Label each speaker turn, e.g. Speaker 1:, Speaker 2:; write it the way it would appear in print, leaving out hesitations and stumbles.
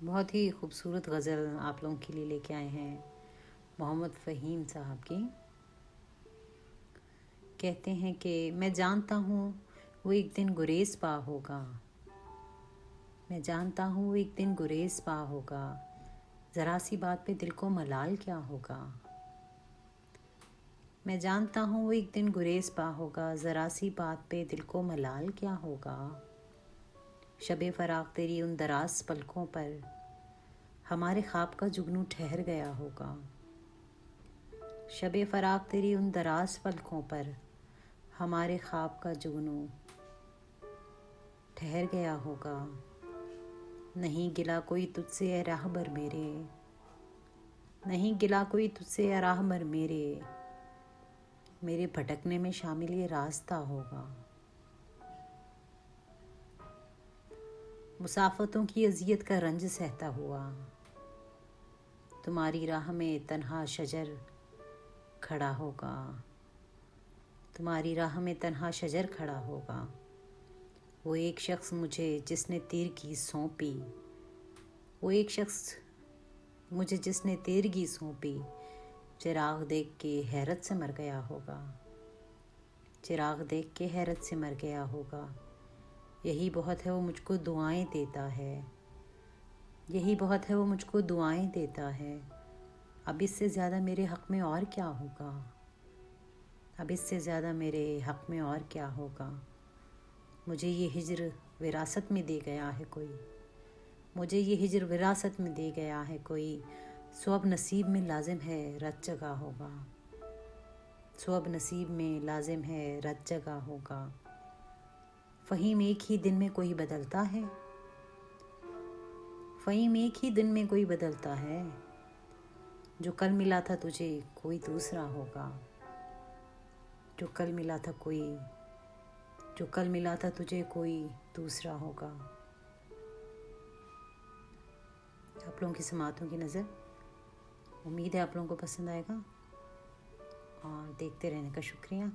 Speaker 1: बहुत ही खूबसूरत गज़ल आप लोगों के लिए लेके आए हैं मोहम्मद फ़हीम साहब की। कहते हैं कि मैं जानता हूँ वो एक दिन गुरेज़ पा होगा। मैं जानता हूँ वो एक दिन गुरेज़ पा होगा। ज़रा सी बात पे दिल को मलाल क्या होगा। मैं जानता हूँ वो एक दिन गुरेज़ पा होगा। ज़रा सी बात पे दिल को मलाल क्या होगा। शबे फ़राग़ तेरी उन दराज़ पलकों पर हमारे ख्वाब का जुगनू ठहर गया होगा। शबे फ़राग़ तेरी उन दराज़ पलकों पर हमारे ख्वाब का जुगनू ठहर गया होगा। नहीं गिला कोई तुझसे ए राहबर मेरे, नहीं गिला कोई तुझसे ए राहबर मेरे भटकने में शामिल ये रास्ता होगा। मुसाफ़तों की अज़ियत का रंज सहता हुआ तुम्हारी राह में तन्हा शजर खड़ा होगा। तुम्हारी राह में तन्हा शजर खड़ा होगा। वो एक शख्स मुझे जिसने तीर की सौंपी, वो एक शख्स मुझे जिसने तीरगी सौंपी, चिराग देख के हैरत से मर गया होगा। चिराग देख के हैरत से मर गया होगा। यही बहुत है वो मुझको दुआएं देता है, यही बहुत है वो मुझको दुआएं देता है। अब इससे ज़्यादा मेरे हक़ में और क्या होगा। अब इससे ज़्यादा मेरे हक़ में और क्या होगा। मुझे ये हिज्र विरासत में दे गया है कोई, मुझे ये हिज्र विरासत में दे गया है कोई। सो अब नसीब में लाजिम है रत जगह होगा। सो अब नसीब में लाजिम है रत जगह होगा। फ़हीम एक ही दिन में कोई बदलता है, फ़हीम एक ही दिन में कोई बदलता है। जो कल मिला था तुझे कोई दूसरा होगा। जो कल मिला था कोई, जो कल मिला था तुझे कोई दूसरा होगा। आप लोगों की समातों की नज़र, उम्मीद है आप लोगों को पसंद आएगा और देखते रहने का शुक्रिया।